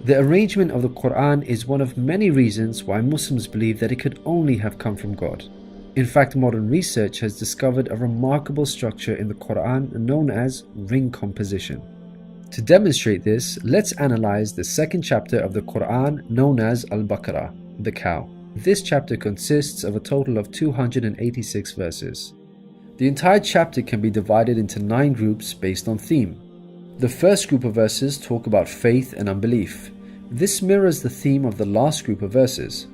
The arrangement of the Qur'an is one of many reasons why Muslims believe that it could only have come from God. In fact, modern research has discovered a remarkable structure in the Qur'an known as ring composition. To demonstrate this, let's analyze the second chapter of the Qur'an known as Al-Baqarah, the cow. This chapter consists of a total of 286 verses. The entire chapter can be divided into 9 groups based on theme. The first group of verses talk about faith and unbelief. This mirrors the theme of the last group of verses.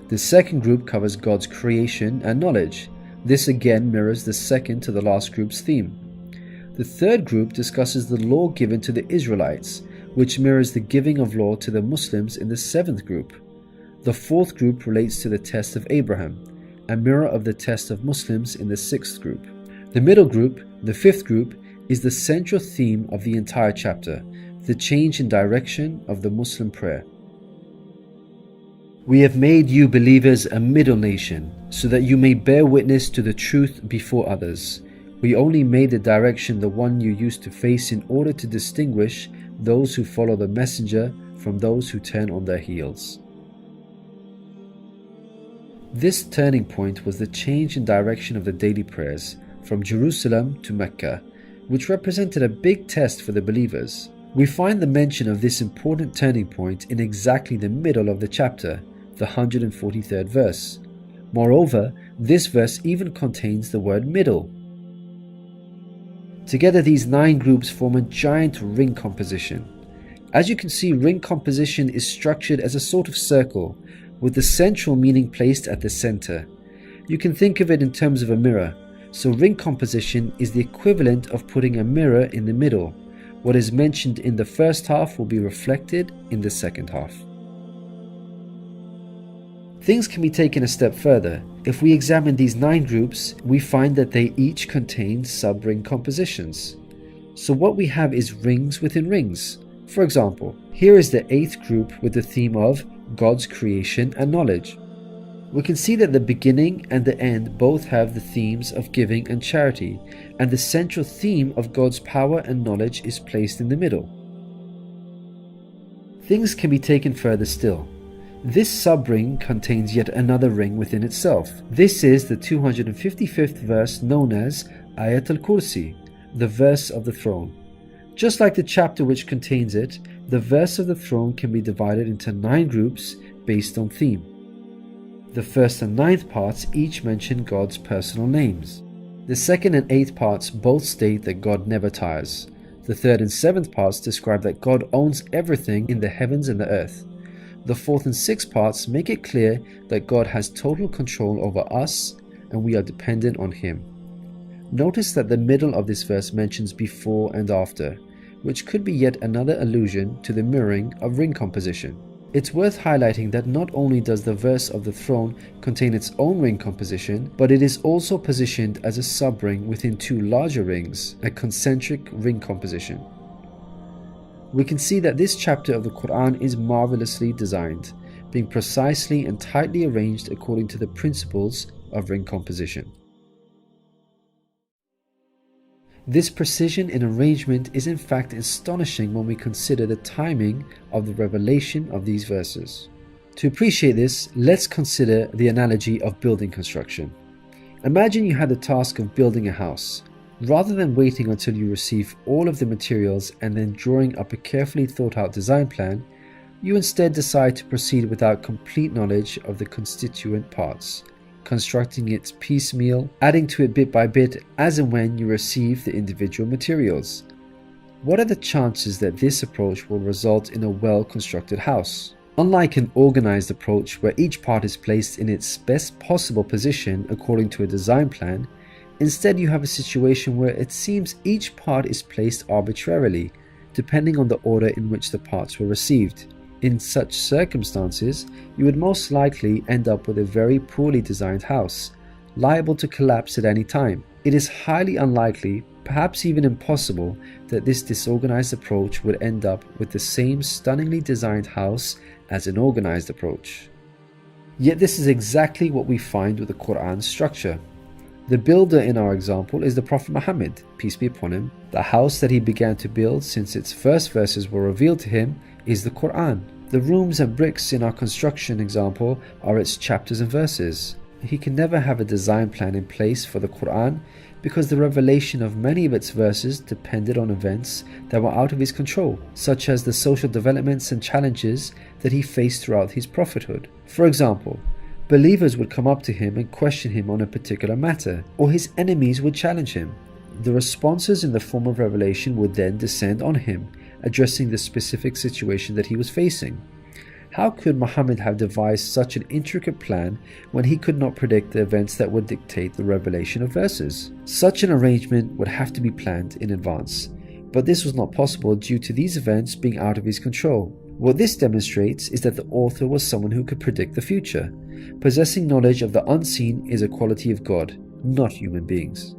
The second group covers God's creation and knowledge. This again mirrors the second to the last group's theme. The third group discusses the law given to the Israelites, which mirrors the giving of law to the Muslims in the 7th group. The fourth group relates to the test of Abraham, a mirror of the test of Muslims in the 6th group. The middle group, the 5th group, is the central theme of the entire chapter, the change in direction of the Muslim prayer. We have made you believers a middle nation, so that you may bear witness to the truth before others. We only made the direction the one you used to face in order to distinguish those who follow the messenger from those who turn on their heels. This turning point was the change in direction of the daily prayers from Jerusalem to Mecca, which represented a big test for the believers. We find the mention of this important turning point in exactly the middle of the chapter, the 143rd verse. Moreover, this verse even contains the word middle. Together, these 9 groups form a giant ring composition. As you can see, ring composition is structured as a sort of circle, with the central meaning placed at the center. You can think of it in terms of a mirror, so ring composition is the equivalent of putting a mirror in the middle. What is mentioned in the first half will be reflected in the second half. Things can be taken a step further. If we examine these 9 groups, we find that they each contain sub-ring compositions. So what we have is rings within rings. For example, here is the 8th group with the theme of God's creation and knowledge. We can see that the beginning and the end both have the themes of giving and charity, and the central theme of God's power and knowledge is placed in the middle. Things can be taken further still. This sub-ring contains yet another ring within itself. This is the 255th verse known as Ayat al-Kursi, the verse of the throne. Just like the chapter which contains it, the verse of the throne can be divided into 9 groups based on theme. The first and 9th parts each mention God's personal names. The 2nd and 8th parts both state that God never tires. The 3rd and 7th parts describe that God owns everything in the heavens and the earth. The 4th and 6th parts make it clear that God has total control over us and we are dependent on Him. Notice that the middle of this verse mentions before and after, which could be yet another allusion to the mirroring of ring composition. It's worth highlighting that not only does the verse of the throne contain its own ring composition, but it is also positioned as a sub-ring within 2 larger rings, a concentric ring composition. We can see that this chapter of the Qur'an is marvelously designed, being precisely and tightly arranged according to the principles of ring composition. This precision in arrangement is in fact astonishing when we consider the timing of the revelation of these verses. To appreciate this, let's consider the analogy of building construction. Imagine you had the task of building a house. Rather than waiting until you receive all of the materials and then drawing up a carefully thought out design plan, you instead decide to proceed without complete knowledge of the constituent parts, constructing it piecemeal, adding to it bit by bit as and when you receive the individual materials. What are the chances that this approach will result in a well-constructed house? Unlike an organized approach where each part is placed in its best possible position according to a design plan, instead you have a situation where it seems each part is placed arbitrarily, depending on the order in which the parts were received. In such circumstances, you would most likely end up with a very poorly designed house, liable to collapse at any time. It is highly unlikely, perhaps even impossible, that this disorganized approach would end up with the same stunningly designed house as an organized approach. Yet this is exactly what we find with the Qur'an's structure. The builder in our example is the Prophet Muhammad, peace be upon him. The house that he began to build since its first verses were revealed to him is the Qur'an. The rooms and bricks in our construction example are its chapters and verses. He can never have a design plan in place for the Qur'an because the revelation of many of its verses depended on events that were out of his control, such as the social developments and challenges that he faced throughout his prophethood. For example, believers would come up to him and question him on a particular matter, or his enemies would challenge him. The responses in the form of revelation would then descend on him, addressing the specific situation that he was facing. How could Muhammad have devised such an intricate plan when he could not predict the events that would dictate the revelation of verses? Such an arrangement would have to be planned in advance, but this was not possible due to these events being out of his control. What this demonstrates is that the author was someone who could predict the future. Possessing knowledge of the unseen is a quality of God, not human beings.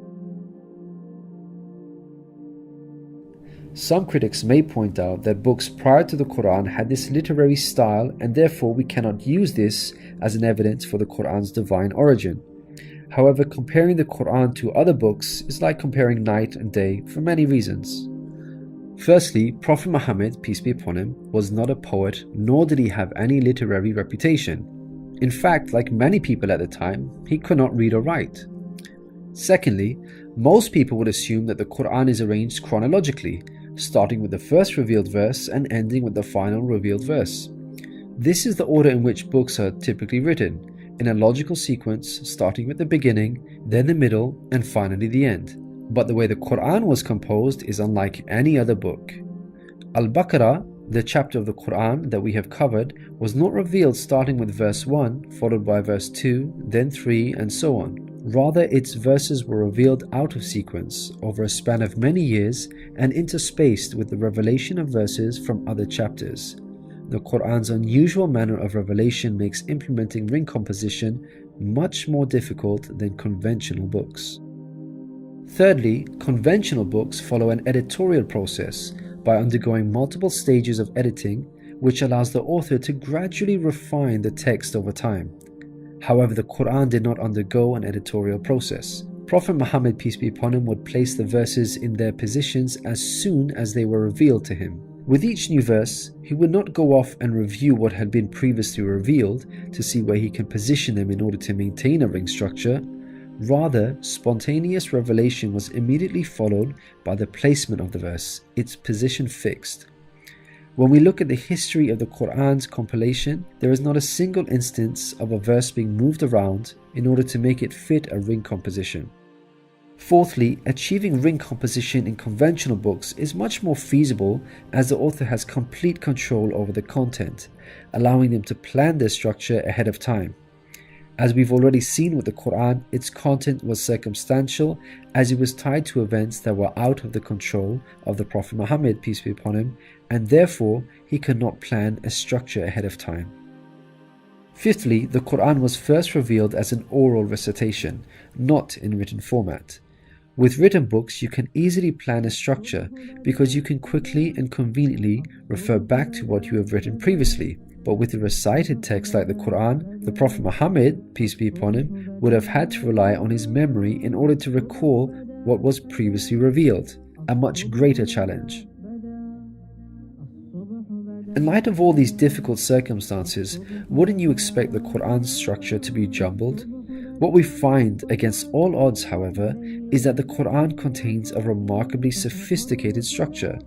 Some critics may point out that books prior to the Qur'an had this literary style, and therefore we cannot use this as an evidence for the Qur'an's divine origin. However, comparing the Qur'an to other books is like comparing night and day for many reasons. Firstly, Prophet Muhammad, peace be upon him, was not a poet, nor did he have any literary reputation. In fact, like many people at the time, he could not read or write. Secondly, most people would assume that the Qur'an is arranged chronologically, starting with the first revealed verse and ending with the final revealed verse. This is the order in which books are typically written, in a logical sequence starting with the beginning, then the middle, and finally the end. But the way the Qur'an was composed is unlike any other book. Al-Baqarah, the chapter of the Qur'an that we have covered, was not revealed starting with verse 1, followed by verse 2, then 3, and so on. Rather, its verses were revealed out of sequence over a span of many years and interspaced with the revelation of verses from other chapters. The Qur'an's unusual manner of revelation makes implementing ring composition much more difficult than conventional books. Thirdly, conventional books follow an editorial process by undergoing multiple stages of editing, which allows the author to gradually refine the text over time. However, the Qur'an did not undergo an editorial process. Prophet Muhammad, peace be upon him, would place the verses in their positions as soon as they were revealed to him. With each new verse, he would not go off and review what had been previously revealed to see where he can position them in order to maintain a ring structure. Rather, spontaneous revelation was immediately followed by the placement of the verse, its position fixed. When we look at the history of the Qur'an's compilation, there is not a single instance of a verse being moved around in order to make it fit a ring composition. Fourthly, achieving ring composition in conventional books is much more feasible as the author has complete control over the content, allowing them to plan their structure ahead of time. As we've already seen with the Qur'an, its content was circumstantial as it was tied to events that were out of the control of the Prophet Muhammad, peace be upon him, and therefore he could not plan a structure ahead of time. Fifthly, the Qur'an was first revealed as an oral recitation, not in written format. With written books, you can easily plan a structure because you can quickly and conveniently refer back to what you have written previously. But with a recited text like the Qur'an, the Prophet Muhammad, peace be upon him, would have had to rely on his memory in order to recall what was previously revealed, a much greater challenge. In light of all these difficult circumstances, wouldn't you expect the Qur'an's structure to be jumbled? What we find against all odds, however, is that the Qur'an contains a remarkably sophisticated structure.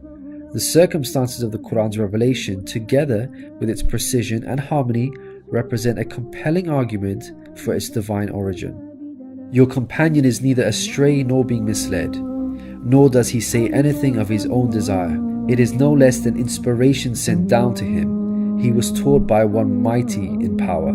The circumstances of the Qur'an's revelation, together with its precision and harmony, represent a compelling argument for its divine origin. Your companion is neither astray nor being misled, nor does he say anything of his own desire. It is no less than inspiration sent down to him. He was taught by one mighty in power.